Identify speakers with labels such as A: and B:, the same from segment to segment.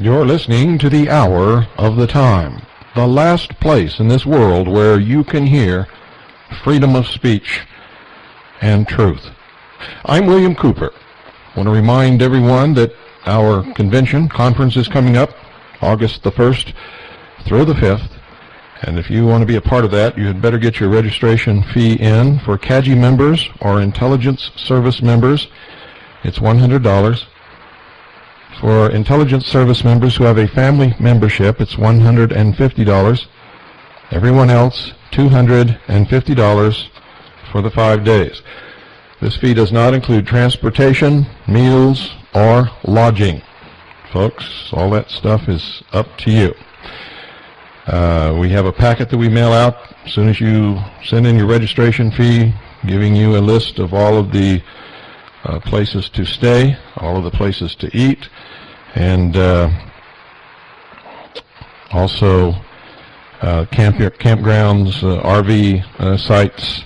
A: You're listening to the Hour of the Time, the last place in this world where you can hear freedom of speech and truth. I'm William Cooper. I want to remind everyone that our conference is coming up August the 1st through the 5th. And if you want to be a part of that, you had better get your registration fee in. For CAGI members or intelligence service members, it's $100. For intelligence service members who have a family membership, it's $150. Everyone else, $250 for the 5 days. This fee does not include transportation, meals, or lodging. Folks, all that stuff is up to you. We have a packet that we mail out as soon as you send in your registration fee, giving you a list of all of the places to stay, all of the places to eat, and also campgrounds, RV sites,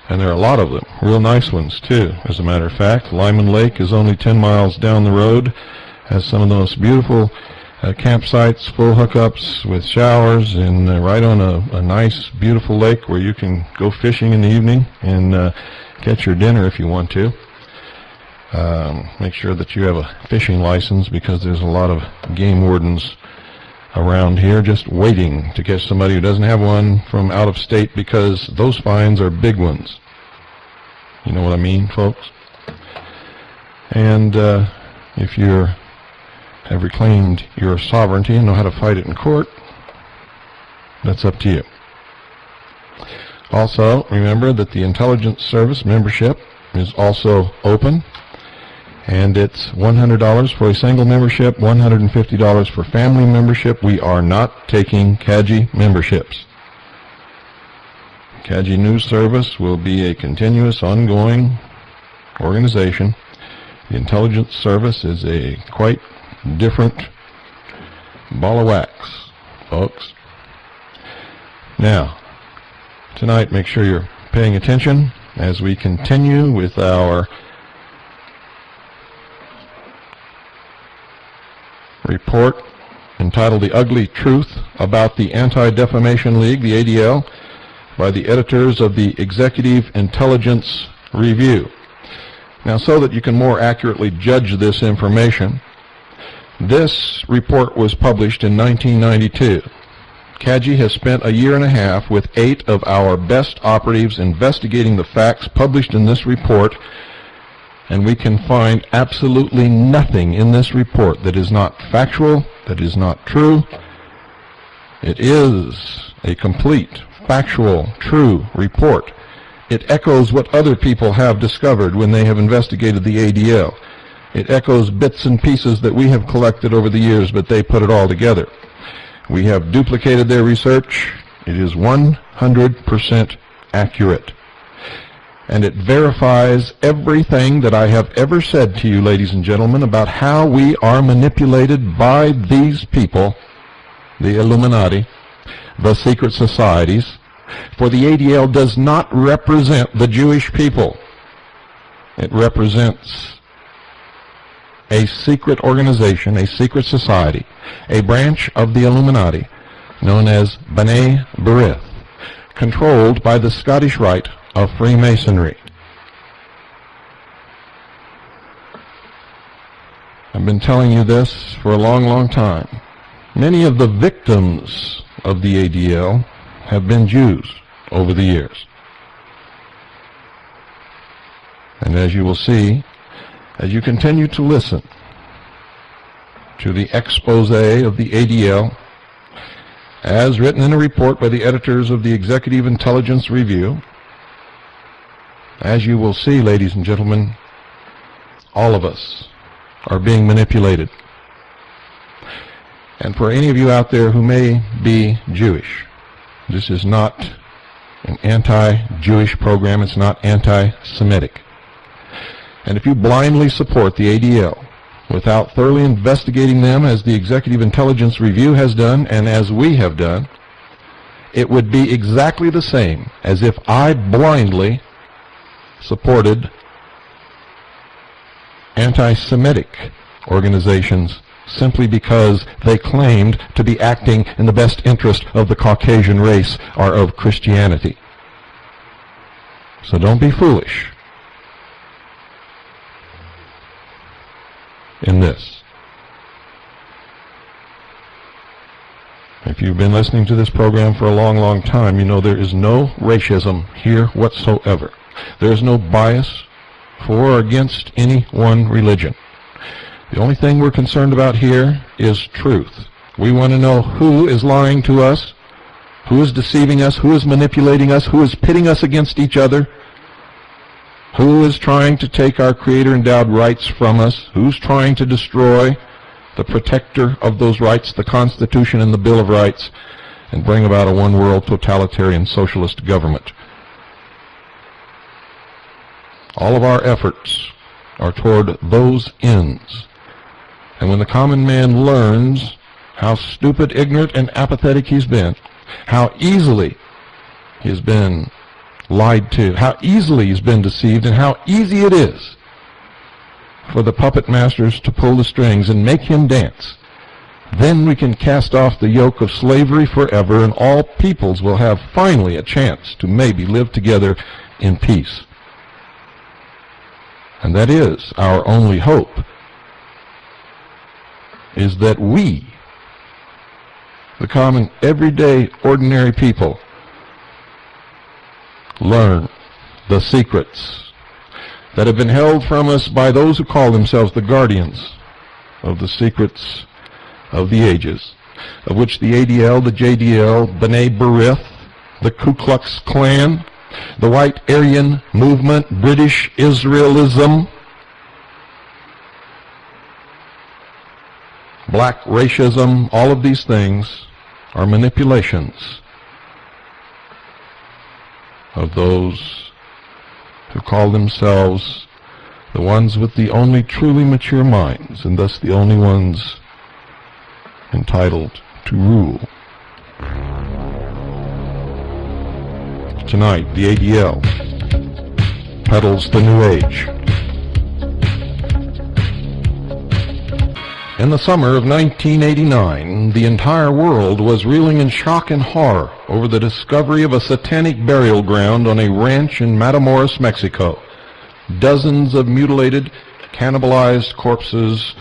A: and there are a lot of them, real nice ones too. As a matter of fact, Lyman Lake is only 10 miles down the road, has some of the most beautiful campsites, full hookups with showers, and right on a nice, beautiful lake where you can go fishing in the evening and catch your dinner if you want to. Make sure that you have a fishing license, because there's a lot of game wardens around here just waiting to catch somebody who doesn't have one from out of state, because those fines are big ones. You know what I mean, folks? And if you have reclaimed your sovereignty and know how to fight it in court, that's up to you. Also, remember that the intelligence service membership is also open, and it's $100 for a single membership, $150 for family membership. We are not taking CAGI memberships. CAGI News Service will be a continuous, ongoing organization. The intelligence service is a quite different ball of wax, folks. Now, tonight, make sure you're paying attention as we continue with our report entitled The Ugly Truth About the Anti-Defamation League, the ADL, by the editors of the Executive Intelligence Review. Now, so that you can more accurately judge this information, this report was published in 1992. CAGI has spent a year and a half with 8 of our best operatives investigating the facts published in this report, and we can find absolutely nothing in this report that is not factual, that is not true. It is a complete, factual, true report. It echoes what other people have discovered when they have investigated the ADL. It echoes bits and pieces that we have collected over the years, but they put it all together. We have duplicated their research. It is 100% accurate. And it verifies everything that I have ever said to you, ladies and gentlemen, about how we are manipulated by these people, the Illuminati, the secret societies. For the ADL does not represent the Jewish people. It represents a secret organization, a secret society, a branch of the Illuminati known as B'nai B'rith, controlled by the Scottish Rite of Freemasonry. I've been telling you this for a long, long time. Many of the victims of the ADL have been Jews over the years. And as you will see, as you continue to listen to the expose of the ADL, as written in a report by the editors of the Executive Intelligence Review, as you will see, ladies and gentlemen, all of us are being manipulated. And for any of you out there who may be Jewish, this is not an anti-Jewish program. It's not anti-Semitic. And if you blindly support the ADL without thoroughly investigating them, as the Executive Intelligence Review has done and as we have done, it would be exactly the same as if I blindly supported anti-Semitic organizations simply because they claimed to be acting in the best interest of the Caucasian race or of Christianity. So don't be foolish in this. If you've been listening to this program for a long, long time, you know there is no racism here whatsoever. There is no bias for or against any one religion. The only thing we're concerned about here is truth. We want to know who is lying to us, who is deceiving us, who is manipulating us, who is pitting us against each other, who is trying to take our Creator-endowed rights from us, who's trying to destroy the protector of those rights, the Constitution and the Bill of Rights, and bring about a one-world totalitarian socialist government. All of our efforts are toward those ends. And when the common man learns how stupid, ignorant, and apathetic he's been, how easily he's been lied to, how easily he's been deceived, and how easy it is for the puppet masters to pull the strings and make him dance, then we can cast off the yoke of slavery forever, and all peoples will have finally a chance to maybe live together in peace. And that is our only hope, is that we, the common, everyday, ordinary people, learn the secrets that have been held from us by those who call themselves the guardians of the secrets of the ages, of which the ADL, the JDL, B'nai B'rith, the Ku Klux Klan, the White Aryan Movement, British Israelism, black racism, all of these things are manipulations of those who call themselves the ones with the only truly mature minds, and thus the only ones entitled to rule. Tonight, the ADL peddles the New Age. In the summer of 1989, the entire world was reeling in shock and horror over the discovery of a satanic burial ground on a ranch in Matamoros, Mexico. Dozens of mutilated, cannibalized corpses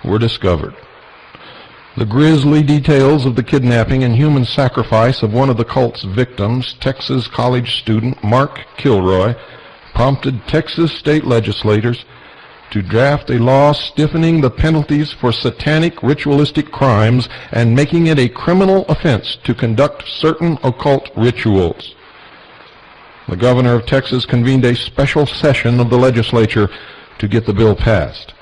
A: were discovered. The grisly details of the kidnapping and human sacrifice of one of the cult's victims, Texas college student Mark Kilroy, prompted Texas state legislators to draft a law stiffening the penalties for satanic ritualistic crimes and making it a criminal offense to conduct certain occult rituals. The governor of Texas convened a special session of the legislature to get the bill passed.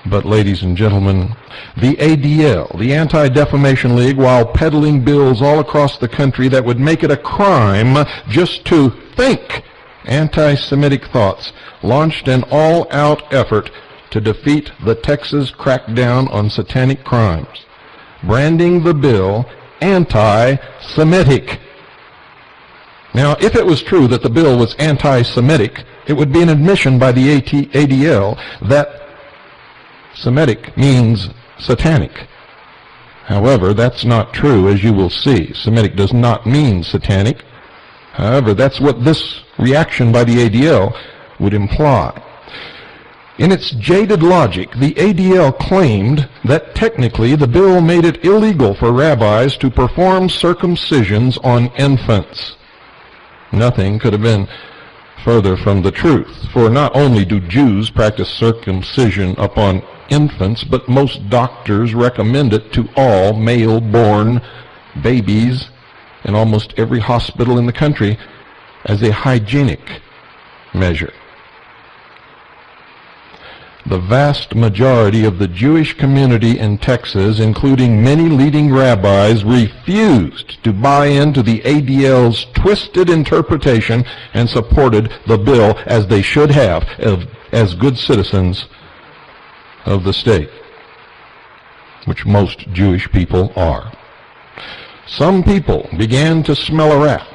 A: But, ladies and gentlemen, the ADL, the Anti-Defamation League, while peddling bills all across the country that would make it a crime just to think anti-Semitic thoughts, launched an all-out effort to defeat the Texas crackdown on satanic crimes, branding the bill anti-Semitic. Now, if it was true that the bill was anti-Semitic, it would be an admission by the ADL that Semitic means satanic. However, that's not true, as you will see. Semitic does not mean satanic. However, that's what this reaction by the ADL would imply. In its jaded logic, the ADL claimed that technically the bill made it illegal for rabbis to perform circumcisions on infants. Nothing could have been further from the truth, for not only do Jews practice circumcision upon infants, but most doctors recommend it to all male-born babies in almost every hospital in the country as a hygienic measure. The vast majority of the Jewish community in Texas, including many leading rabbis, refused to buy into the ADL's twisted interpretation and supported the bill as they should have, as good citizens of the state, which most Jewish people are. Some people began to smell a rat,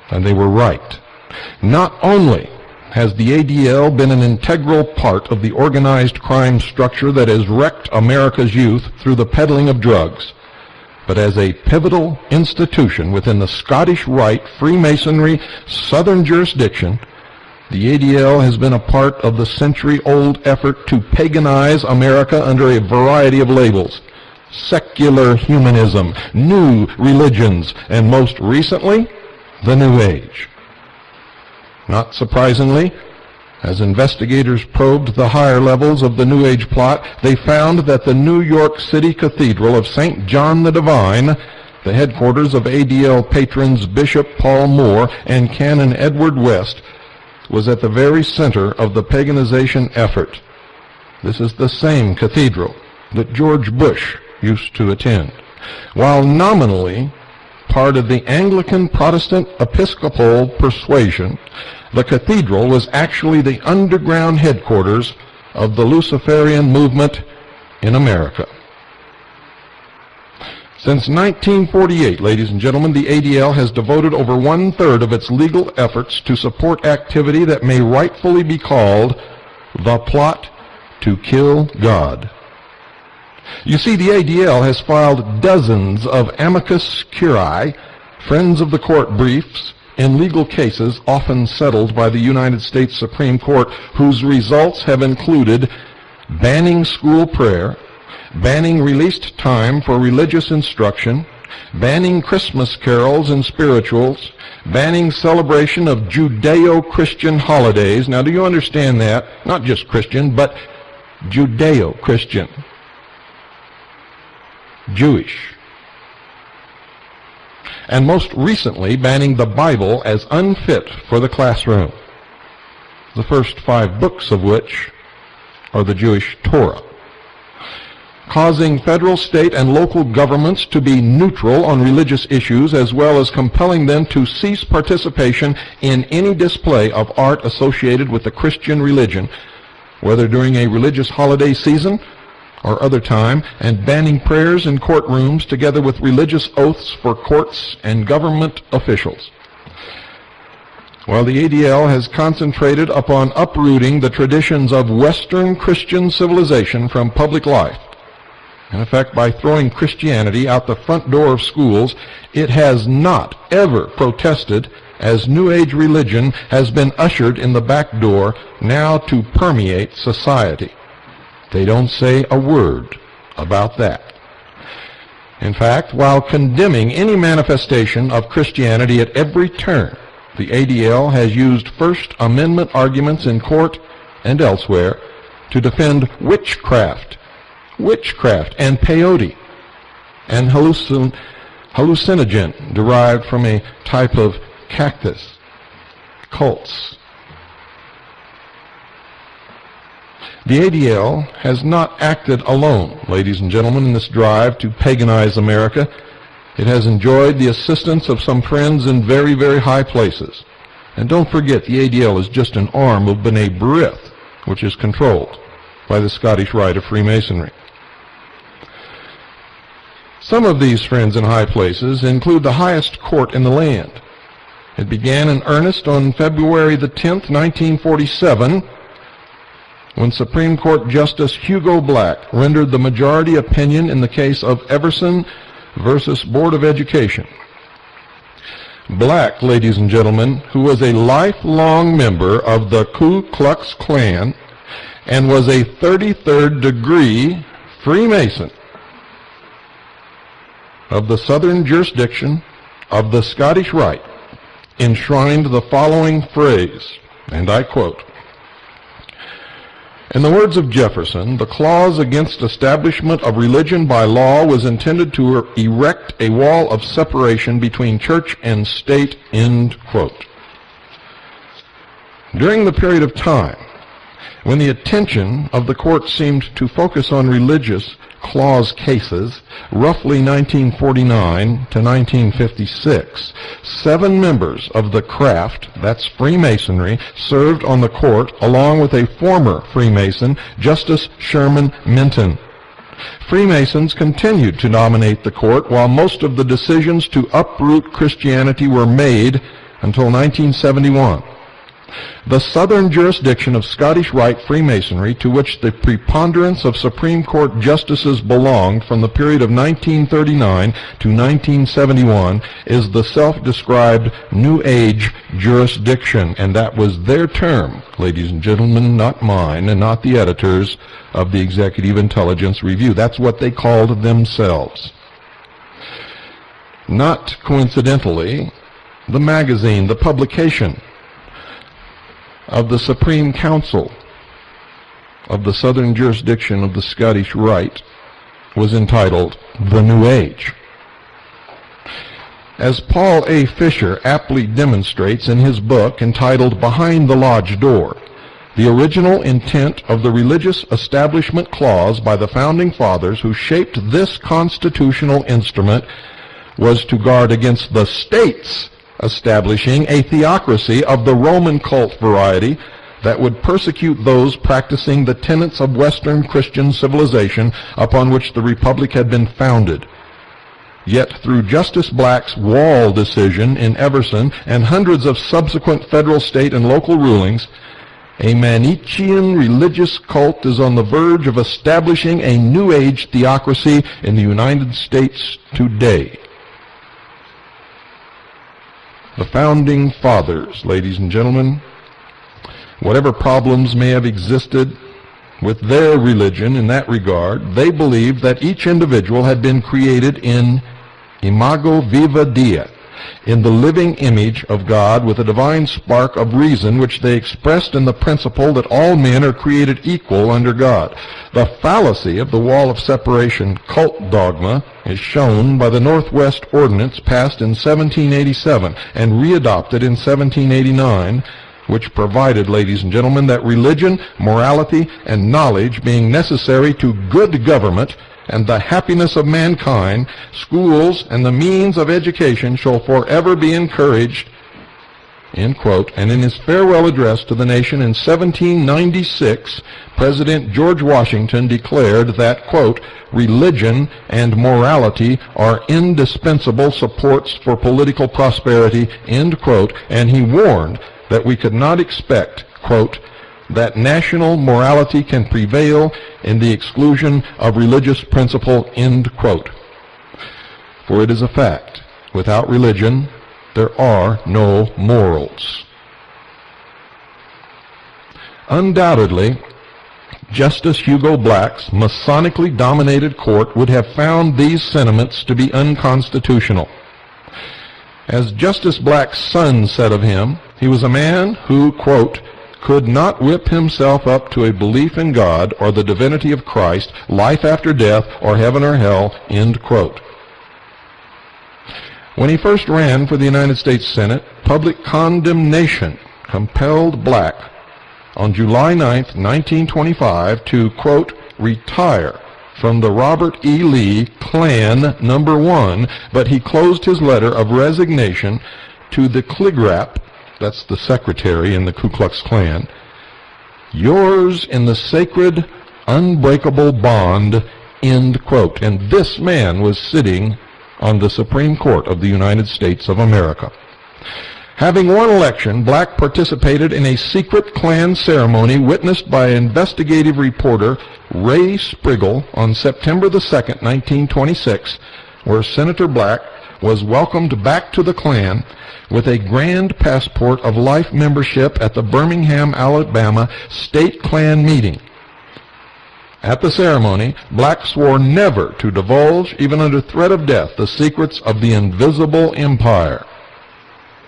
A: and they were right. Not only has the ADL been an integral part of the organized crime structure that has wrecked America's youth through the peddling of drugs. But as a pivotal institution within the Scottish Rite Freemasonry Southern jurisdiction, the ADL has been a part of the century-old effort to paganize America under a variety of labels: secular humanism, new religions, and most recently, the New Age. Not surprisingly, as investigators probed the higher levels of the New Age plot, they found that the New York City Cathedral of St. John the Divine, the headquarters of ADL patrons Bishop Paul Moore and Canon Edward West, was at the very center of the paganization effort. This is the same cathedral that George Bush used to attend. While nominally part of the Anglican Protestant Episcopal persuasion, the cathedral was actually the underground headquarters of the Luciferian movement in America. Since 1948, ladies and gentlemen, the ADL has devoted over 1/3 of its legal efforts to support activity that may rightfully be called the plot to kill God. You see, the ADL has filed dozens of amicus curiae, friends of the court briefs, in legal cases often settled by the United States Supreme Court, whose results have included banning school prayer, banning released time for religious instruction, banning Christmas carols and spirituals, banning celebration of Judeo-Christian holidays. Now, do you understand that? Not just Christian, but Judeo-Christian. Jewish. And most recently, banning the Bible as unfit for the classroom, the first 5 books of which are the Jewish Torah. Causing federal, state, and local governments to be neutral on religious issues, as well as compelling them to cease participation in any display of art associated with the Christian religion, whether during a religious holiday season or other time, and banning prayers in courtrooms together with religious oaths for courts and government officials. While the ADL has concentrated upon uprooting the traditions of Western Christian civilization from public life, in effect by throwing Christianity out the front door of schools, it has not ever protested as New Age religion has been ushered in the back door now to permeate society. They don't say a word about that. In fact, while condemning any manifestation of Christianity at every turn, the ADL has used First Amendment arguments in court and elsewhere to defend witchcraft and peyote, and hallucinogen derived from a type of cactus, cults. The ADL has not acted alone, ladies and gentlemen, in this drive to paganize America. It has enjoyed the assistance of some friends in very, very high places. And don't forget, the ADL is just an arm of B'nai B'rith, which is controlled by the Scottish Rite of Freemasonry. Some of these friends in high places include the highest court in the land. It began in earnest on February the 10th, 1947, when Supreme Court Justice Hugo Black rendered the majority opinion in the case of Everson versus Board of Education. Black, ladies and gentlemen, who was a lifelong member of the Ku Klux Klan and was a 33rd degree Freemason of the Southern jurisdiction of the Scottish Rite, enshrined the following phrase, and I quote, "In the words of Jefferson, the clause against establishment of religion by law was intended to erect a wall of separation between church and state," end quote. During the period of time when the attention of the court seemed to focus on religious clause cases, roughly 1949 to 1956, 7 members of the craft, that's Freemasonry, served on the court along with a former Freemason, Justice Sherman Minton. Freemasons continued to dominate the court while most of the decisions to uproot Christianity were made until 1971. The southern jurisdiction of Scottish Rite Freemasonry, to which the preponderance of Supreme Court justices belonged from the period of 1939 to 1971, is the self-described New Age jurisdiction, and that was their term, ladies and gentlemen, not mine and not the editors of the Executive Intelligence Review. That's what they called themselves. Not coincidentally, the magazine, the publication of the Supreme Council of the Southern Jurisdiction of the Scottish Rite was entitled The New Age. As Paul A. Fisher aptly demonstrates in his book entitled Behind the Lodge Door, the original intent of the Religious Establishment Clause by the Founding Fathers who shaped this constitutional instrument was to guard against the states establishing a theocracy of the Roman cult variety that would persecute those practicing the tenets of Western Christian civilization upon which the Republic had been founded. Yet through Justice Black's Wall decision in Everson and hundreds of subsequent federal, state, and local rulings, a Manichaean religious cult is on the verge of establishing a New Age theocracy in the United States today. The Founding Fathers, ladies and gentlemen, whatever problems may have existed with their religion in that regard, they believed that each individual had been created in imago viva Dei, in the living image of God, with a divine spark of reason which they expressed in the principle that all men are created equal under God. The fallacy of the wall of separation cult dogma is shown by the Northwest Ordinance passed in 1787 and readopted in 1789, which provided, ladies and gentlemen, that religion, morality, and knowledge being necessary to good government and the happiness of mankind, schools and the means of education shall forever be encouraged, end quote. And in his farewell address to the nation in 1796, President George Washington declared that, quote, religion and morality are indispensable supports for political prosperity, end quote, and he warned that we could not expect, quote, that national morality can prevail in the exclusion of religious principle, end quote. For it is a fact, without religion, there are no morals. Undoubtedly, Justice Hugo Black's Masonically dominated court would have found these sentiments to be unconstitutional. As Justice Black's son said of him, he was a man who, quote, could not whip himself up to a belief in God or the divinity of Christ, life after death, or heaven or hell, end quote. When he first ran for the United States Senate, public condemnation compelled Black on July 9, 1925, to, quote, retire from the Robert E. Lee Klan No. 1, but he closed his letter of resignation to the Kligrap, that's the secretary in the Ku Klux Klan, yours in the sacred, unbreakable bond, end quote. And this man was sitting on the Supreme Court of the United States of America. Having won election, Black participated in a secret Klan ceremony witnessed by investigative reporter Ray Spriggle on September the 2nd, 1926, where Senator Black was welcomed back to the Klan with a grand passport of life membership at the Birmingham, Alabama State Klan meeting. At the ceremony, Black swore never to divulge, even under threat of death, the secrets of the invisible empire.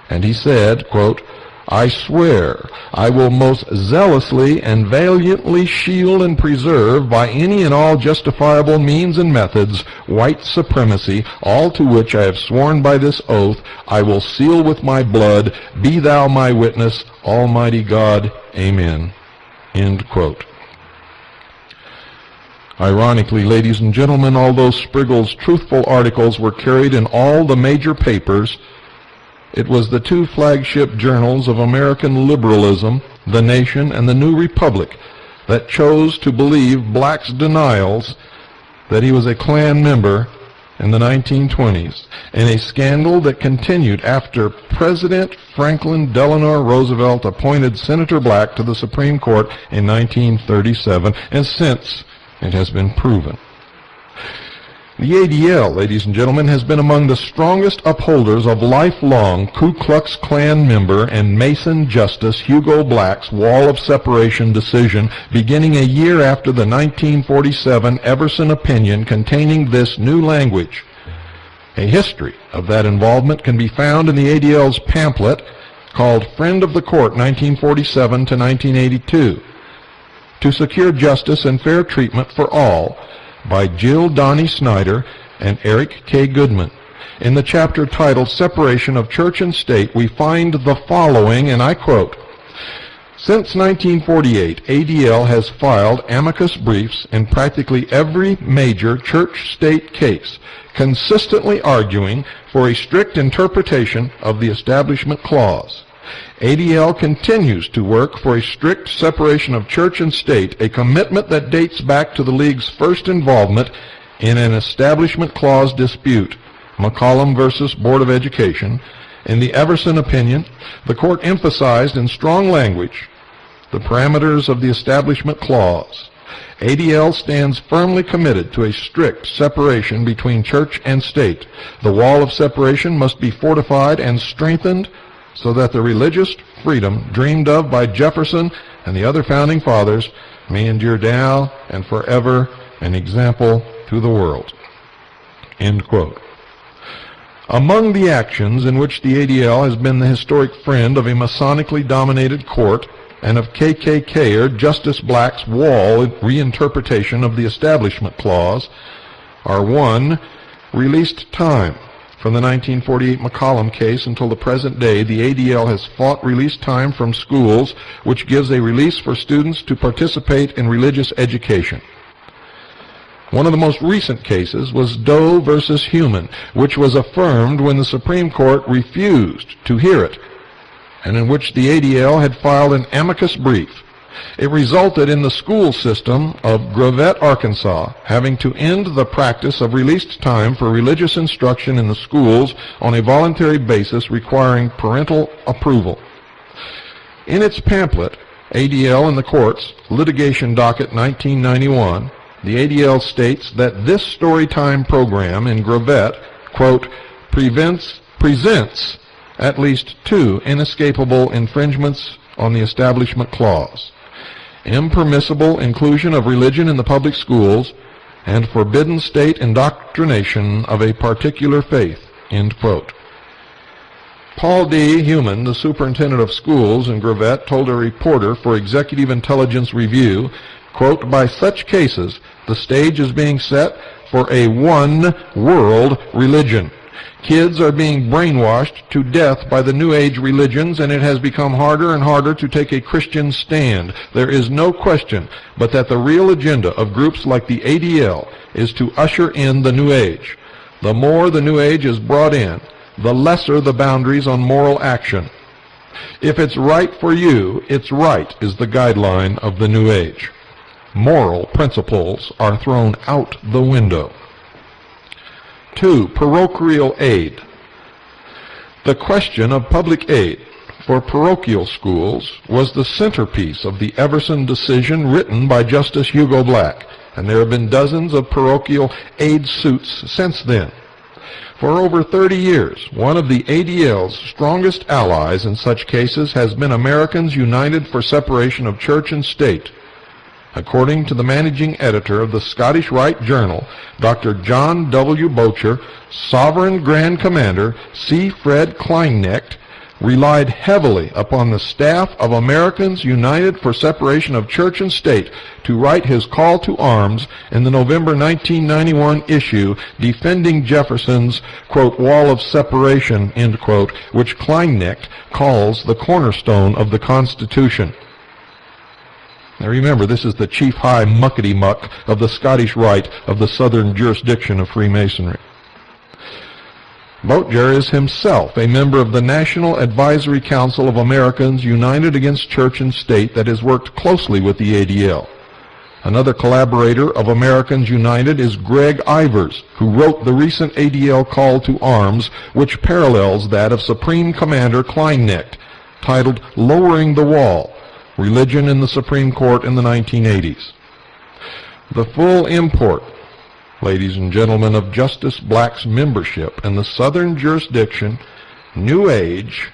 A: And he said, quote, I swear I will most zealously and valiantly shield and preserve by any and all justifiable means and methods white supremacy, all to which I have sworn by this oath I will seal with my blood. Be thou my witness, Almighty God. Amen. End quote. Ironically, ladies and gentlemen, although Spriggle's truthful articles were carried in all the major papers, it was the two flagship journals of American liberalism, The Nation and The New Republic, that chose to believe Black's denials that he was a Klan member in the 1920s, and a scandal that continued after President Franklin Delano Roosevelt appointed Senator Black to the Supreme Court in 1937, and since it has been proven. The ADL, ladies and gentlemen, has been among the strongest upholders of lifelong Ku Klux Klan member and Mason Justice Hugo Black's Wall of Separation decision, beginning a year after the 1947 Everson opinion containing this new language. A history of that involvement can be found in the ADL's pamphlet called Friend of the Court 1947 to 1982, To Secure Justice and Fair Treatment for All, by Jill Donnie Snyder and Eric K. Goodman. In the chapter titled Separation of Church and State, we find the following, and I quote, "Since 1948, ADL has filed amicus briefs in practically every major church-state case, consistently arguing for a strict interpretation of the Establishment Clause. ADL continues to work for a strict separation of church and state, a commitment that dates back to the League's first involvement in an Establishment Clause dispute, McCollum versus Board of Education. In the Everson opinion, the court emphasized in strong language the parameters of the Establishment Clause. ADL stands firmly committed to a strict separation between church and state. The wall of separation must be fortified and strengthened so that the religious freedom dreamed of by Jefferson and the other founding fathers may endure now and forever, an example to the world." End quote. Among the actions in which the ADL has been the historic friend of a Masonically dominated court and of KKKer Justice Black's Wall reinterpretation of the Establishment Clause are: 1. Released time. From the 1948 McCollum case until the present day, the ADL has fought release time from schools, which gives a release for students to participate in religious education. One of the most recent cases was Doe versus Human, which was affirmed when the Supreme Court refused to hear it, and in which the ADL had filed an amicus brief. It resulted in the school system of Gravette, Arkansas, having to end the practice of released time for religious instruction in the schools on a voluntary basis requiring parental approval. In its pamphlet, ADL and the Courts, Litigation Docket 1991, the ADL states that this story time program in Gravette, quote, presents at least two inescapable infringements on the Establishment Clause: impermissible inclusion of religion in the public schools, and forbidden state indoctrination of a particular faith, end quote. Paul D. Human, the superintendent of schools in Gravette, told a reporter for Executive Intelligence Review, quote, "By such cases, the stage is being set for a one-world religion. Kids are being brainwashed to death by the New Age religions, and it has become harder and harder to take a Christian stand. There is no question but that the real agenda of groups like the ADL is to usher in the New Age. The more the New Age is brought in, the lesser the boundaries on moral action. If it's right for you, it's right is the guideline of the New Age. Moral principles are thrown out the window." 2. Parochial aid. The question of public aid for parochial schools was the centerpiece of the Everson decision written by Justice Hugo Black, and there have been dozens of parochial aid suits since then. For over 30 years, one of the ADL's strongest allies in such cases has been Americans United for Separation of Church and State. According to the managing editor of the Scottish Rite Journal, Dr. John W. Bocher, Sovereign Grand Commander C. Fred Kleinknecht relied heavily upon the staff of Americans United for Separation of Church and State to write his call to arms in the November 1991 issue defending Jefferson's, quote, "wall of separation," end quote, which Kleinknecht calls the cornerstone of the Constitution. Now remember, this is the chief high muckety-muck of the Scottish Rite of the southern jurisdiction of Freemasonry. Bocher is himself a member of the National Advisory Council of Americans United Against Church and State that has worked closely with the ADL. Another collaborator of Americans United is Greg Ivers, who wrote the recent ADL call to arms, which parallels that of Supreme Commander Kleinknecht, titled Lowering the Wall, Religion in the Supreme Court in the 1980s. The full import, ladies and gentlemen, of Justice Black's membership in the Southern jurisdiction, New Age,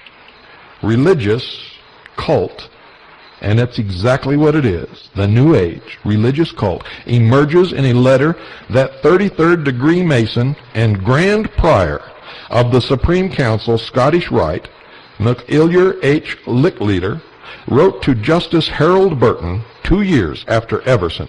A: religious cult, and that's exactly what it is, the New Age religious cult, emerges in a letter that 33rd degree Mason and Grand Prior of the Supreme Council, Scottish Rite, MacIlyar H. Licklider, wrote to Justice Harold Burton 2 years after Everson.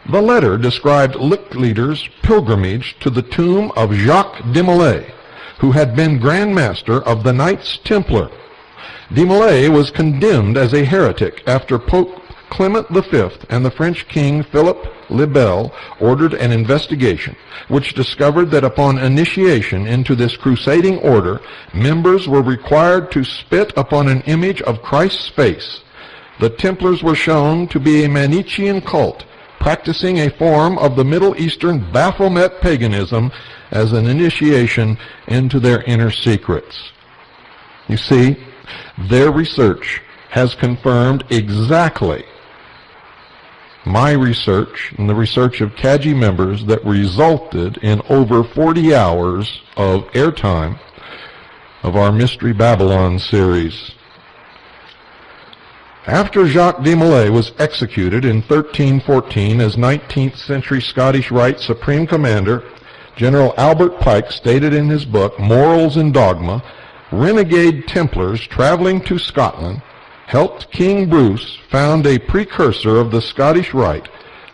A: The letter described Licklider's pilgrimage to the tomb of Jacques de Molay, who had been Grand Master of the Knights Templar. De Molay was condemned as a heretic after Pope Clement V and the French King Philippe le Bel ordered an investigation, which discovered that upon initiation into this crusading order, members were required to spit upon an image of Christ's face. The Templars were shown to be a Manichaean cult, practicing a form of the Middle Eastern Baphomet paganism as an initiation into their inner secrets. You see, their research has confirmed exactly my research and the research of CAGI members that resulted in over 40 hours of airtime of our Mystery Babylon series. After Jacques de Molay was executed in 1314 as 19th century Scottish Rite Supreme Commander, General Albert Pike stated in his book, Morals and Dogma, renegade Templars traveling to Scotland helped King Bruce found a precursor of the Scottish Rite,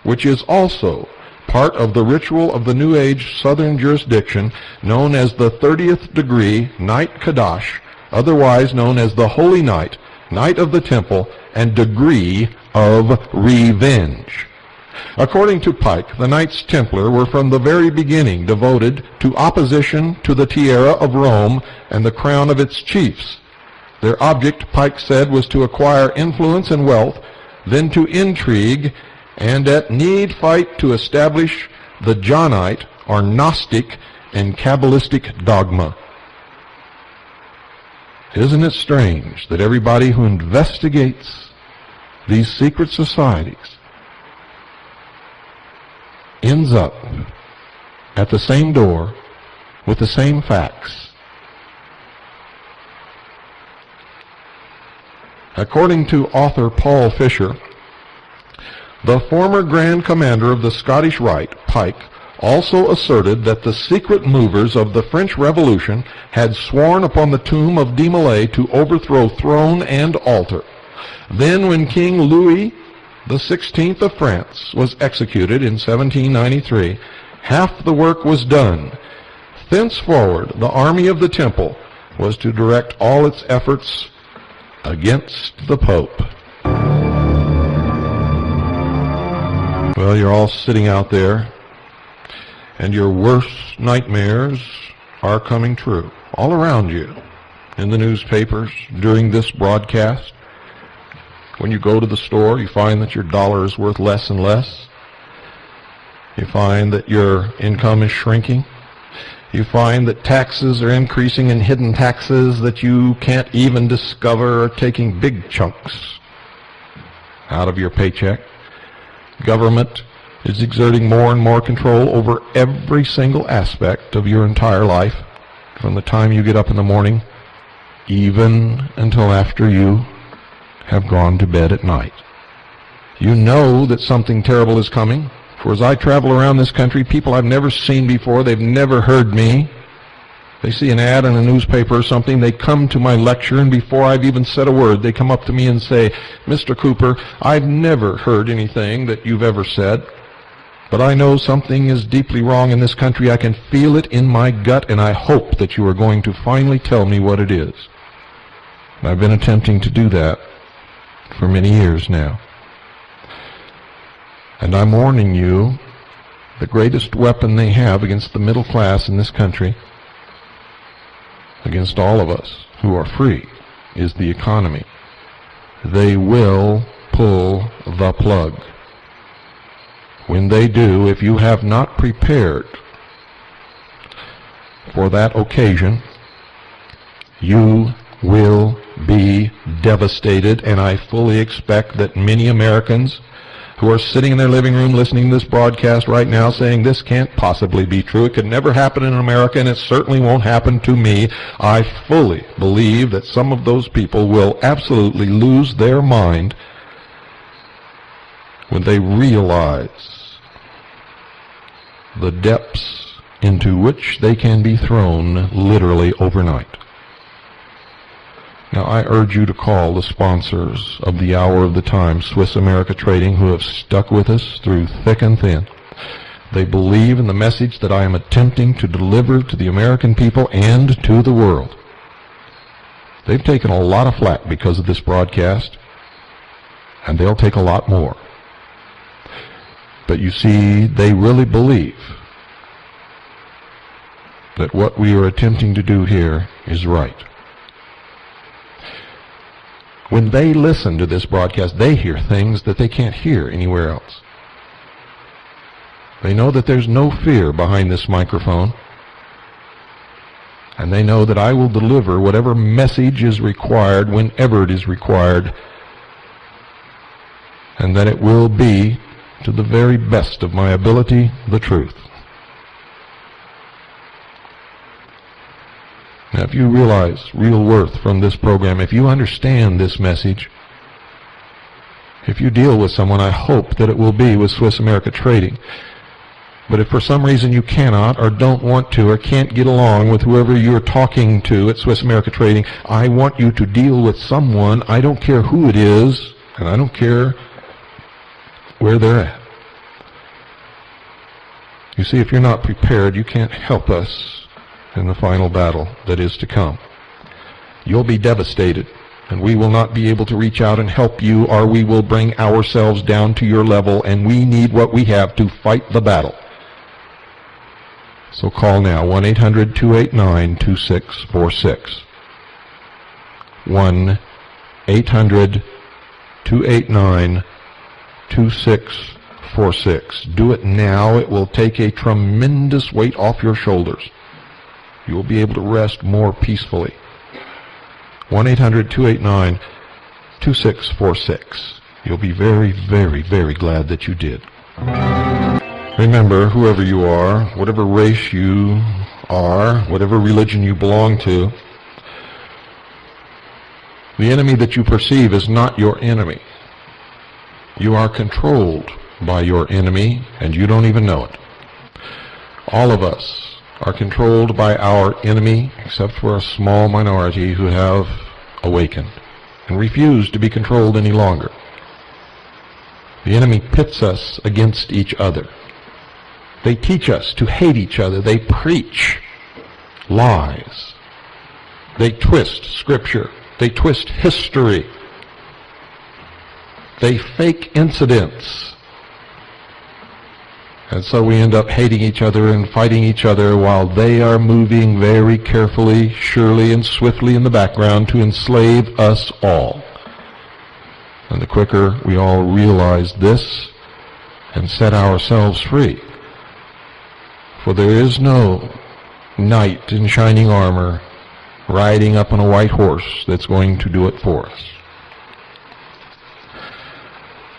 A: which is also part of the ritual of the New Age Southern jurisdiction known as the 30th degree Night Kadash, otherwise known as the Holy Night, Night of the Temple, and Degree of Revenge. According to Pike, the Knights Templar were from the very beginning devoted to opposition to the tiara of Rome and the crown of its chiefs. Their object, Pike said, was to acquire influence and wealth, then to intrigue, and at need fight to establish the Johnite, or Gnostic, and Kabbalistic dogma. Isn't it strange that everybody who investigates these secret societies ends up at the same door with the same facts? According to author Paul Fisher, the former Grand Commander of the Scottish Rite, Pike, also asserted that the secret movers of the French Revolution had sworn upon the tomb of de Molay to overthrow throne and altar. Then when King Louis XVI of France was executed in 1793, half the work was done. Thenceforward, the army of the Temple was to direct all its efforts against the Pope. Well, you're all sitting out there, and your worst nightmares are coming true all around you, in the newspapers, during this broadcast. When you go to the store, you find that your dollar is worth less and less. You find that your income is shrinking. You find that taxes are increasing, and hidden taxes that you can't even discover are taking big chunks out of your paycheck. Government is exerting more and more control over every single aspect of your entire life, from the time you get up in the morning, even until after you have gone to bed at night. You know that something terrible is coming. For as I travel around this country, people I've never seen before, they've never heard me. They see an ad in a newspaper or something, they come to my lecture, and before I've even said a word, they come up to me and say, Mr. Cooper, I've never heard anything that you've ever said, but I know something is deeply wrong in this country. I can feel it in my gut, and I hope that you are going to finally tell me what it is. And I've been attempting to do that for many years now. And I'm warning you, the greatest weapon they have against the middle class in this country, against all of us who are free, is the economy. They will pull the plug. when they do, if you have not prepared for that occasion, you will be devastated. And I fully expect that many Americans who are sitting in their living room listening to this broadcast right now saying, this can't possibly be true, it could never happen in America, and it certainly won't happen to me. I fully believe that some of those people will absolutely lose their mind when they realize the depths into which they can be thrown literally overnight. Now, I urge you to call the sponsors of the Hour of the Time, Swiss America Trading, who have stuck with us through thick and thin. They believe in the message that I am attempting to deliver to the American people and to the world. They've taken a lot of flack because of this broadcast, and they'll take a lot more. But you see, they really believe that what we are attempting to do here is right. When they listen to this broadcast, they hear things that they can't hear anywhere else. They know that there's no fear behind this microphone, and they know that I will deliver whatever message is required whenever it is required, and that it will be, to the very best of my ability, the truth. Now, if you realize real worth from this program, if you understand this message, if you deal with someone, I hope that it will be with Swiss America Trading. But if for some reason you cannot or don't want to or can't get along with whoever you're talking to at Swiss America Trading, I want you to deal with someone. I don't care who it is, and I don't care where they're at. You see, if you're not prepared, you can't help us in the final battle that is to come. You'll be devastated, and we will not be able to reach out and help you, or we will bring ourselves down to your level, and we need what we have to fight the battle. So call now, 1-800-289-2646. 1-800-289-2646. Do it now. It will take a tremendous weight off your shoulders. You will be able to rest more peacefully. 1-800-289-2646. You'll be very, very, very glad that you did. Remember, whoever you are, whatever race you are, whatever religion you belong to, the enemy that you perceive is not your enemy. You are controlled by your enemy, and you don't even know it. All of us are controlled by our enemy, except for a small minority who have awakened and refuse to be controlled any longer. The enemy pits us against each other. They teach us to hate each other. They preach lies. They twist Scripture. They twist history. They fake incidents. And so we end up hating each other and fighting each other while they are moving very carefully, surely, and swiftly in the background to enslave us all. And the quicker we all realize this and set ourselves free, for there is no knight in shining armor riding up on a white horse that's going to do it for us.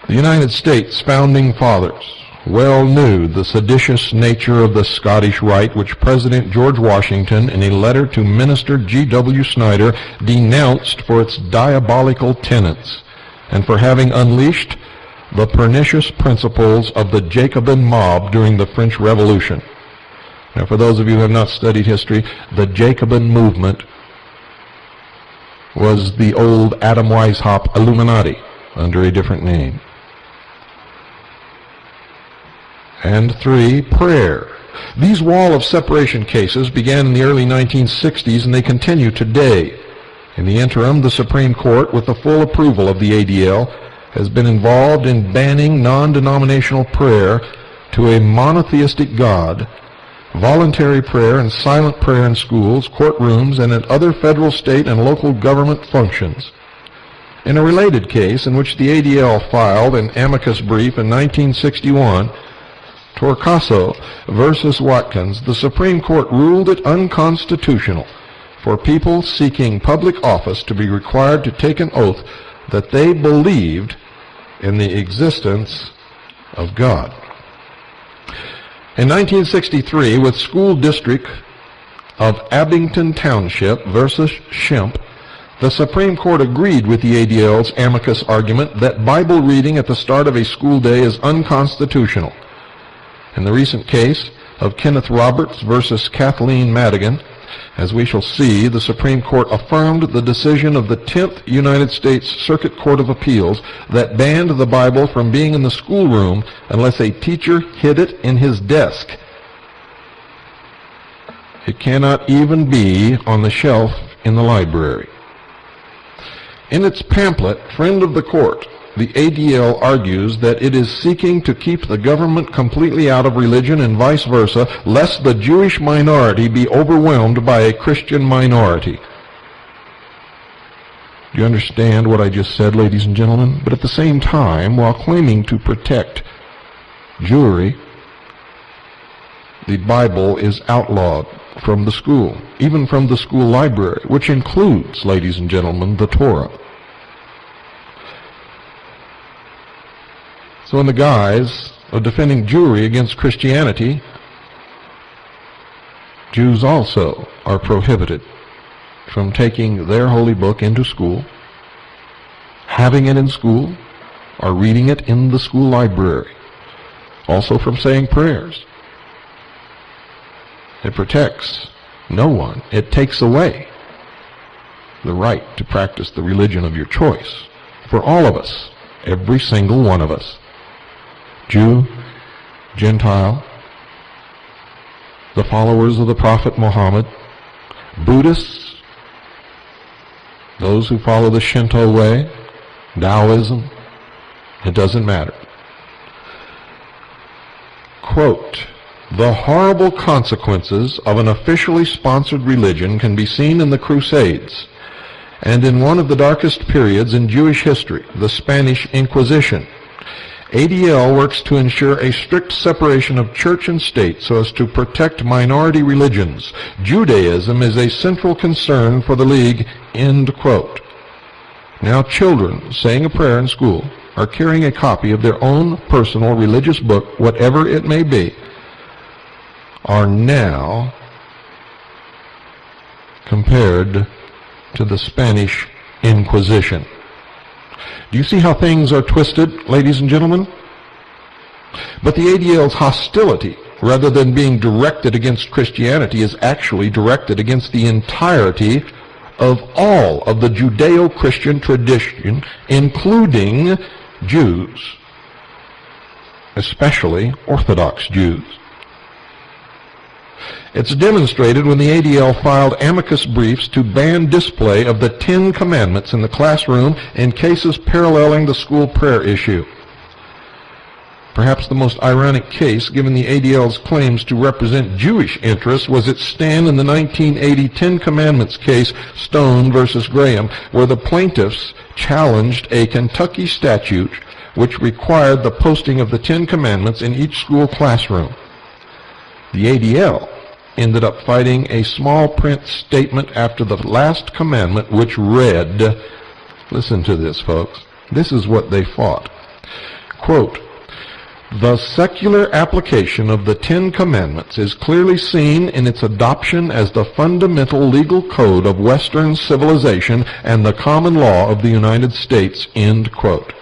A: The United States founding fathers well knew the seditious nature of the Scottish Rite, which President George Washington, in a letter to Minister G.W. Snyder, denounced for its diabolical tenets and for having unleashed the pernicious principles of the Jacobin mob during the French Revolution. Now, for those of you who have not studied history, the Jacobin movement was the old Adam Weishaupt Illuminati under a different name. And 3, prayer. These wall of separation cases began in the early 1960s, and they continue today. In the interim, the Supreme Court, with the full approval of the ADL, has been involved in banning non-denominational prayer to a monotheistic God, voluntary prayer and silent prayer in schools, courtrooms, and at other federal, state, and local government functions. In a related case in which the ADL filed an amicus brief in 1961, Torcaso versus Watkins, the Supreme Court ruled it unconstitutional for people seeking public office to be required to take an oath that they believed in the existence of God. In 1963, with School District of Abington Township versus Shemp, the Supreme Court agreed with the ADL's amicus argument that Bible reading at the start of a school day is unconstitutional. In the recent case of Kenneth Roberts versus Kathleen Madigan, as we shall see, the Supreme Court affirmed the decision of the 10th United States Circuit Court of Appeals that banned the Bible from being in the schoolroom unless a teacher hid it in his desk. It cannot even be on the shelf in the library. In its pamphlet, Friend of the Court, the ADL argues that it is seeking to keep the government completely out of religion and vice versa, lest the Jewish minority be overwhelmed by a Christian minority. Do you understand what I just said, ladies and gentlemen? But at the same time, while claiming to protect Jewry, the Bible is outlawed from the school, even from the school library, which includes, ladies and gentlemen, the Torah. So in the guise of defending Jewry against Christianity, Jews also are prohibited from taking their holy book into school, having it in school, or reading it in the school library. Also from saying prayers. It protects no one. It takes away the right to practice the religion of your choice for all of us, every single one of us. Jew, Gentile, the followers of the Prophet Muhammad, Buddhists, those who follow the Shinto way, Taoism, it doesn't matter. Quote, "The horrible consequences of an officially sponsored religion can be seen in the Crusades and in one of the darkest periods in Jewish history, the Spanish Inquisition. ADL works to ensure a strict separation of church and state so as to protect minority religions. Judaism is a central concern for the League," end quote. Now children saying a prayer in school are carrying a copy of their own personal religious book, whatever it may be, are now compared to the Spanish Inquisition. Do you see how things are twisted, ladies and gentlemen? But the ADL's hostility, rather than being directed against Christianity, is actually directed against the entirety of all of the Judeo-Christian tradition, including Jews, especially Orthodox Jews. It's demonstrated when the ADL filed amicus briefs to ban display of the 10 Commandments in the classroom in cases paralleling the school prayer issue. Perhaps the most ironic case, given the ADL's claims to represent Jewish interests, was its stand in the 1980 Ten Commandments case, Stone versus Graham, where the plaintiffs challenged a Kentucky statute which required the posting of the 10 Commandments in each school classroom. The ADL ended up fighting a small print statement after the last commandment, which read, listen to this, folks, this is what they fought. Quote, "The secular application of the 10 Commandments is clearly seen in its adoption as the fundamental legal code of Western civilization and the common law of the United States," end quote.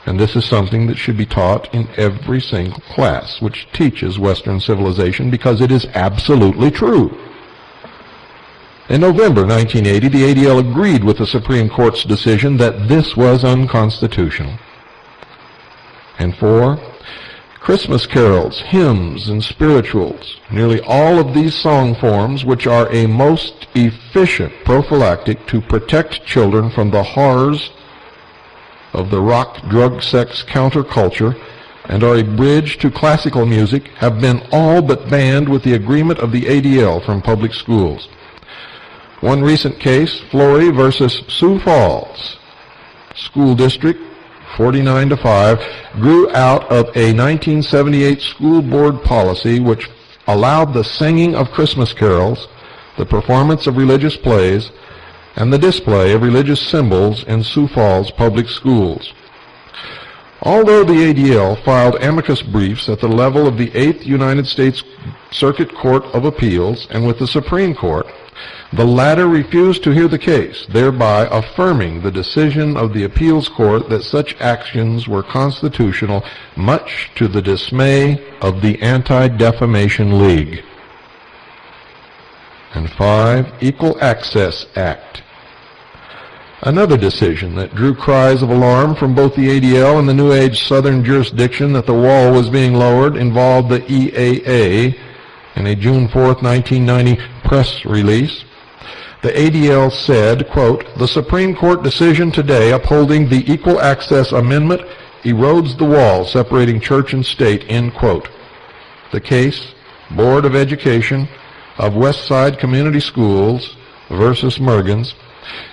A: And this is something that should be taught in every single class which teaches Western civilization, because it is absolutely true. In November 1980, the ADL agreed with the Supreme Court's decision that this was unconstitutional. And 4, Christmas carols, hymns, and spirituals, nearly all of these song forms, which are a most efficient prophylactic to protect children from the horrors of the rock, drug, sex counterculture, and are a bridge to classical music, have been all but banned with the agreement of the ADL from public schools. One recent case, Flory versus Sioux Falls School District, 49-5, grew out of a 1978 school board policy which allowed the singing of Christmas carols, the performance of religious plays, and the display of religious symbols in Sioux Falls public schools. Although the ADL filed amicus briefs at the level of the 8th United States Circuit Court of Appeals and with the Supreme Court, the latter refused to hear the case, thereby affirming the decision of the appeals court that such actions were constitutional, much to the dismay of the Anti-Defamation League. And 5, Equal Access Act. Another decision that drew cries of alarm from both the ADL and the New Age Southern jurisdiction that the wall was being lowered involved the EAA in a June 4, 1990 press release. The ADL said, quote, "The Supreme Court decision today upholding the Equal Access Amendment erodes the wall separating church and state," end quote. The case, Board of Education of Westside Community Schools versus Mergens,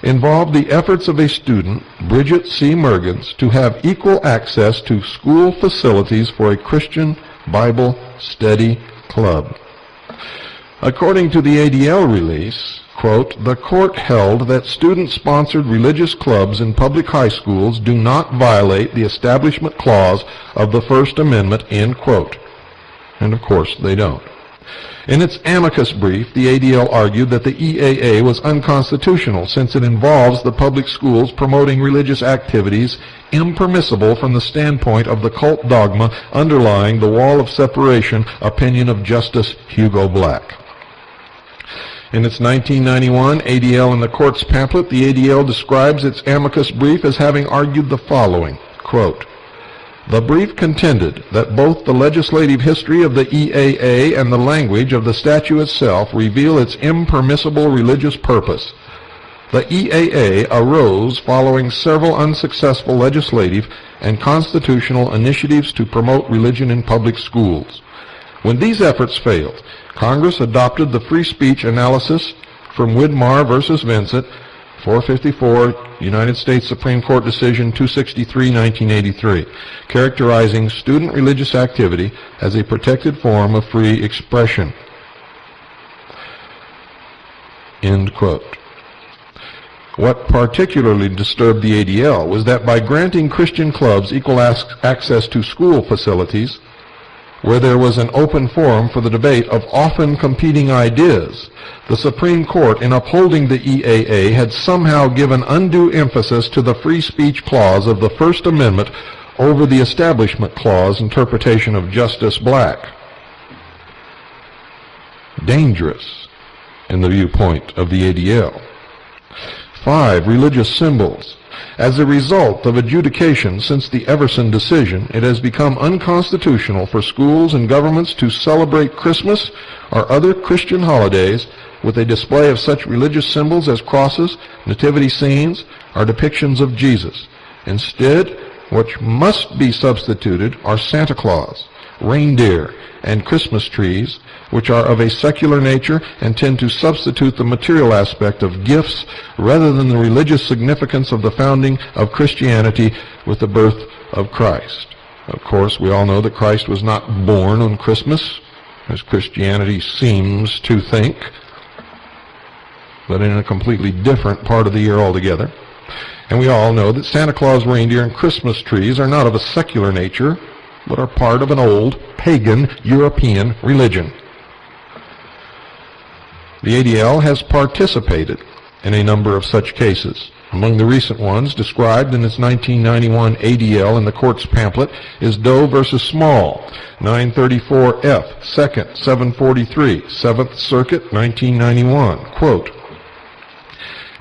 A: involved the efforts of a student, Bridget C. Mergens, to have equal access to school facilities for a Christian Bible study club. According to the ADL release, quote, "The court held that student-sponsored religious clubs in public high schools do not violate the Establishment Clause of the First Amendment," end quote. And of course they don't. In its amicus brief, the ADL argued that the EAA was unconstitutional since it involves the public schools promoting religious activities impermissible from the standpoint of the cult dogma underlying the wall of separation opinion of Justice Hugo Black. In its 1991 ADL in the Court's pamphlet, the ADL describes its amicus brief as having argued the following, quote, "The brief contended that both the legislative history of the EAA and the language of the statute itself reveal its impermissible religious purpose. The EAA arose following several unsuccessful legislative and constitutional initiatives to promote religion in public schools. When these efforts failed, Congress adopted the free speech analysis from Widmar versus Vincent, 454 United States Supreme Court Decision 263, 1983, characterizing student religious activity as a protected form of free expression." End quote. What particularly disturbed the ADL was that by granting Christian clubs equal access to school facilities, where there was an open forum for the debate of often competing ideas, the Supreme Court, in upholding the EAA, had somehow given undue emphasis to the free speech clause of the First Amendment over the Establishment Clause interpretation of Justice Black. Dangerous in the viewpoint of the ADL. 5, religious symbols. As a result of adjudication since the Everson decision, it has become unconstitutional for schools and governments to celebrate Christmas or other Christian holidays with a display of such religious symbols as crosses, nativity scenes, or depictions of Jesus. Instead, what must be substituted are Santa Claus, reindeer, and Christmas trees, which are of a secular nature and tend to substitute the material aspect of gifts rather than the religious significance of the founding of Christianity with the birth of Christ. Of course, we all know that Christ was not born on Christmas, as Christianity seems to think, but in a completely different part of the year altogether. And we all know that Santa Claus, reindeer, and Christmas trees are not of a secular nature, but are part of an old, pagan, European religion. The ADL has participated in a number of such cases. Among the recent ones described in its 1991 ADL in the Court's pamphlet is Doe versus Small, 934F, 2nd, 743, 7th Circuit, 1991. Quote,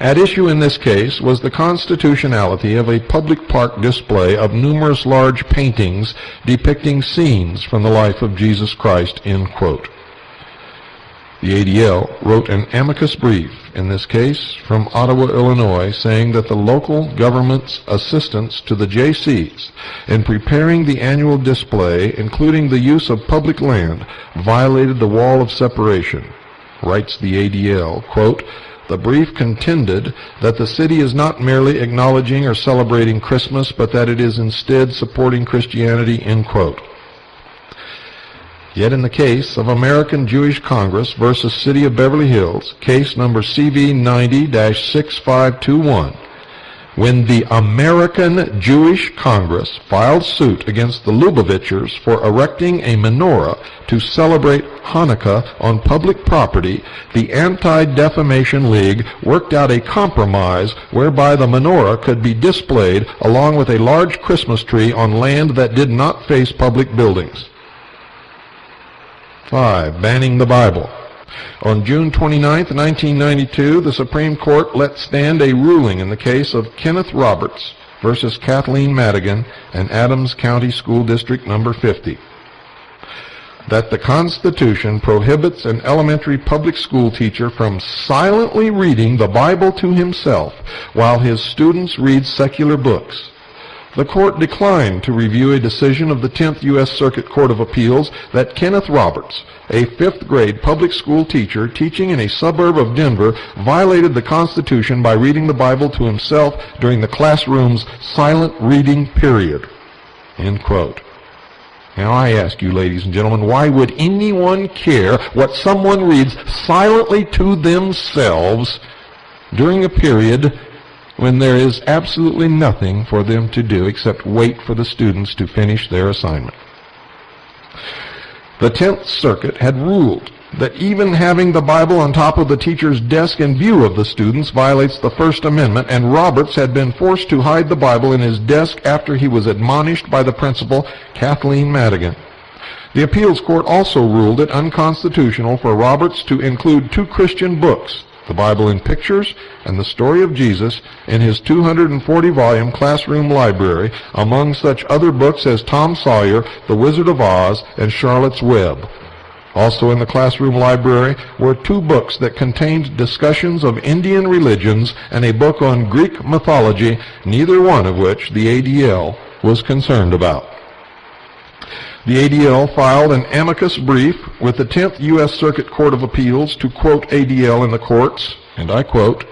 A: "At issue in this case was the constitutionality of a public park display of numerous large paintings depicting scenes from the life of Jesus Christ," end quote. The ADL wrote an amicus brief in this case from Ottawa, Illinois, saying that the local government's assistance to the JCs in preparing the annual display, including the use of public land, violated the wall of separation. Writes the ADL, quote, The brief contended that the city is not merely acknowledging or celebrating Christmas, but that it is instead supporting Christianity, end quote. Yet in the case of American Jewish Congress versus City of Beverly Hills, case number CV 90-6521, when the American Jewish Congress filed suit against the Lubavitchers for erecting a menorah to celebrate Hanukkah on public property, the Anti-Defamation League worked out a compromise whereby the menorah could be displayed along with a large Christmas tree on land that did not face public buildings. 5. Banning the Bible. On June 29, 1992, the Supreme Court let stand a ruling in the case of Kenneth Roberts versus Kathleen Madigan and Adams County School District number 50, that the Constitution prohibits an elementary public school teacher from silently reading the Bible to himself while his students read secular books. The court declined to review a decision of the 10th U.S. Circuit Court of Appeals that Kenneth Roberts, a 5th grade public school teacher teaching in a suburb of Denver, violated the Constitution by reading the Bible to himself during the classroom's silent reading period. End quote. Now I ask you, ladies and gentlemen, why would anyone care what someone reads silently to themselves during a period when there is absolutely nothing for them to do except wait for the students to finish their assignment? The 10th Circuit had ruled that even having the Bible on top of the teacher's desk in view of the students violates the First Amendment, and Roberts had been forced to hide the Bible in his desk after he was admonished by the principal, Kathleen Madigan. The appeals court also ruled it unconstitutional for Roberts to include 2 Christian books, the Bible in Pictures and the Story of Jesus, in his 240-volume classroom library, among such other books as Tom Sawyer, The Wizard of Oz, and Charlotte's Web. Also in the classroom library were 2 books that contained discussions of Indian religions and a book on Greek mythology, neither one of which the ADL was concerned about. The ADL filed an amicus brief with the 10th U.S. Circuit Court of Appeals to quote ADL in the courts, and I quote,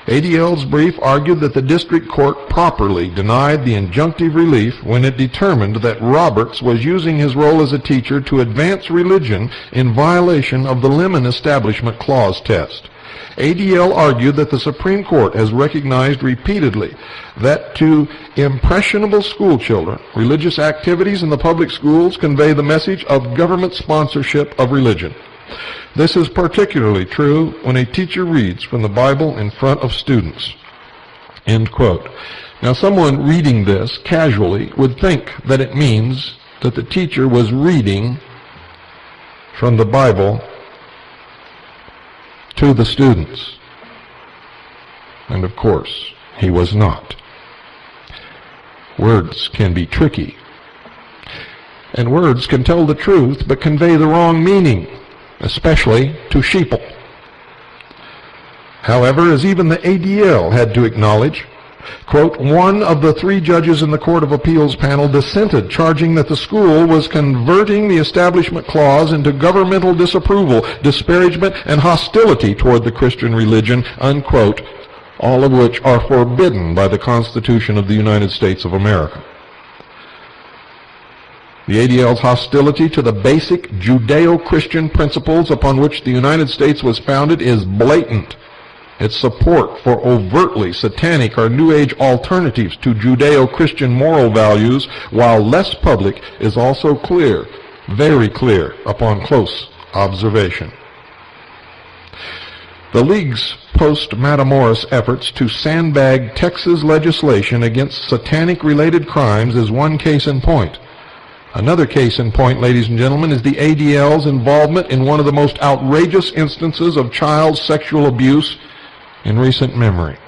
A: ADL's brief argued that the district court properly denied the injunctive relief when it determined that Roberts was using his role as a teacher to advance religion in violation of the Lemon Establishment Clause test. ADL argued that the Supreme Court has recognized repeatedly that to impressionable school children, religious activities in the public schools convey the message of government sponsorship of religion. This is particularly true when a teacher reads from the Bible in front of students. End quote. Now, someone reading this casually would think that it means that the teacher was reading from the Bible to the students. And of course, he was not. Words can be tricky. And words can tell the truth but convey the wrong meaning, especially to sheeple. However, as even the ADL had to acknowledge, quote, one of the 3 judges in the Court of Appeals panel dissented, charging that the school was converting the Establishment Clause into governmental disapproval, disparagement, and hostility toward the Christian religion, unquote, all of which are forbidden by the Constitution of the United States of America. The ADL's hostility to the basic Judeo-Christian principles upon which the United States was founded is blatant. Its support for overtly satanic or New Age alternatives to Judeo-Christian moral values, while less public, is also clear, very clear, upon close observation. The League's post-Matamoros efforts to sandbag Texas legislation against satanic-related crimes is one case in point. Another case in point, ladies and gentlemen, is the ADL's involvement in one of the most outrageous instances of child sexual abuse in recent memory.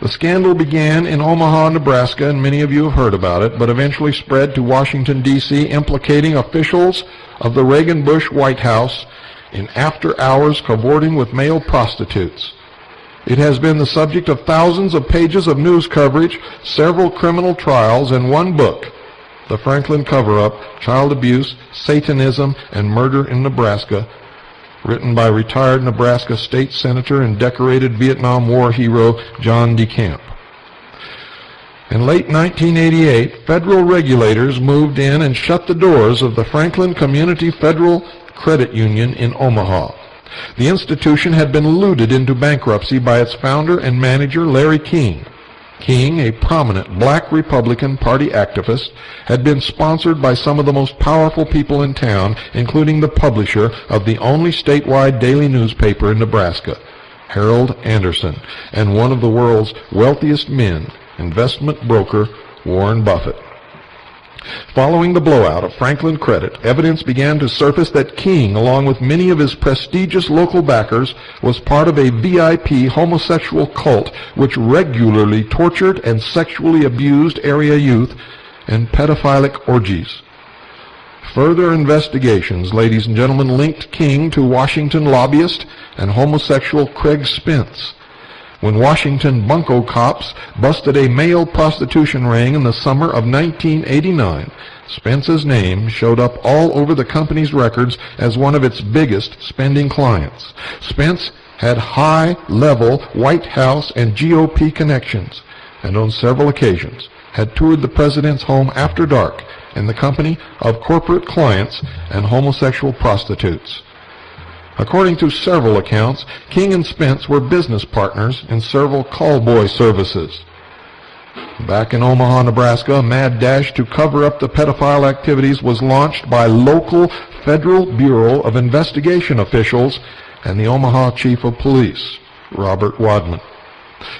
A: The scandal began in Omaha, Nebraska, and many of you have heard about it, but eventually spread to Washington, D.C., implicating officials of the Reagan-Bush White House in after-hours cavorting with male prostitutes. It has been the subject of thousands of pages of news coverage, several criminal trials, and one book, The Franklin Cover-Up, Child Abuse, Satanism, and Murder in Nebraska, written by retired Nebraska State Senator and decorated Vietnam War hero John DeCamp. In late 1988, federal regulators moved in and shut the doors of the Franklin Community Federal Credit Union in Omaha. The institution had been looted into bankruptcy by its founder and manager, Larry King. King, a prominent black Republican Party activist, had been sponsored by some of the most powerful people in town, including the publisher of the only statewide daily newspaper in Nebraska, Harold Anderson, and one of the world's wealthiest men, investment broker Warren Buffett. Following the blowout of Franklin Credit, evidence began to surface that King, along with many of his prestigious local backers, was part of a VIP homosexual cult which regularly tortured and sexually abused area youth in pedophilic orgies. Further investigations, ladies and gentlemen, linked King to Washington lobbyist and homosexual Craig Spence. When Washington bunco cops busted a male prostitution ring in the summer of 1989, Spence's name showed up all over the company's records as one of its biggest spending clients. Spence had high-level White House and GOP connections, and on several occasions had toured the president's home after dark in the company of corporate clients and homosexual prostitutes. According to several accounts, King and Spence were business partners in several callboy services. Back in Omaha, Nebraska, a mad dash to cover up the pedophile activities was launched by local Federal Bureau of Investigation officials and the Omaha Chief of Police, Robert Wadman.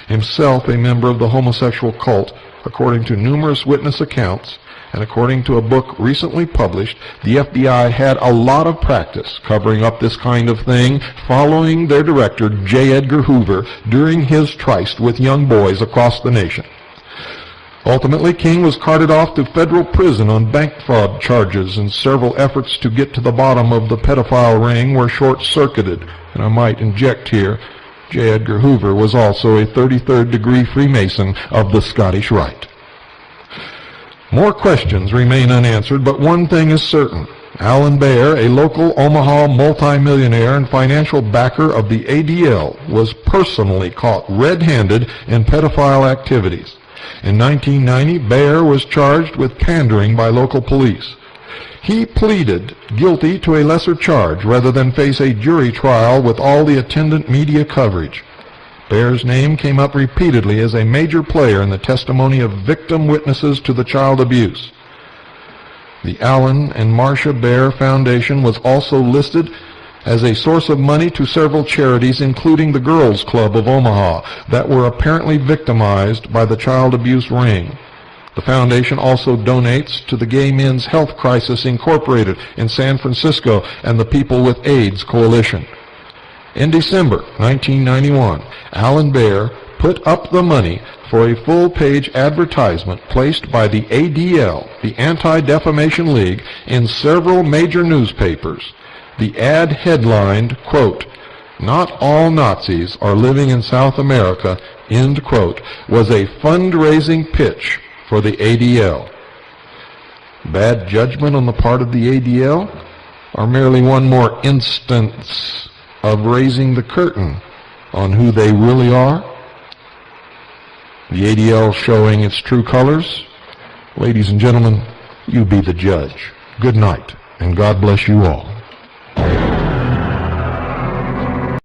A: Himself a member of the homosexual cult, according to numerous witness accounts, and according to a book recently published, the FBI had a lot of practice covering up this kind of thing, following their director, J. Edgar Hoover, during his tryst with young boys across the nation. Ultimately, King was carted off to federal prison on bank fraud charges, and several efforts to get to the bottom of the pedophile ring were short-circuited. And I might inject here, J. Edgar Hoover was also a 33rd degree Freemason of the Scottish Rite. More questions remain unanswered, but one thing is certain. Alan Baer, a local Omaha multimillionaire and financial backer of the ADL, was personally caught red-handed in pedophile activities. In 1990, Baer was charged with pandering by local police. He pleaded guilty to a lesser charge rather than face a jury trial with all the attendant media coverage. Baer's name came up repeatedly as a major player in the testimony of victim witnesses to the child abuse. The Allen and Marcia Baer Foundation was also listed as a source of money to several charities, including the Girls Club of Omaha, that were apparently victimized by the child abuse ring. The foundation also donates to the Gay Men's Health Crisis Incorporated in San Francisco and the People with AIDS Coalition. In December 1991, Alan Baer put up the money for a full-page advertisement placed by the ADL, the Anti-Defamation League, in several major newspapers. The ad headlined, quote, "Not all Nazis are living in South America," end quote, was a fundraising pitch for the ADL. Bad judgment on the part of the ADL, or merely one more instance of raising the curtain on who they really are? The ADL showing its true colors? Ladies and gentlemen, you be the judge. Good night, and God bless you all.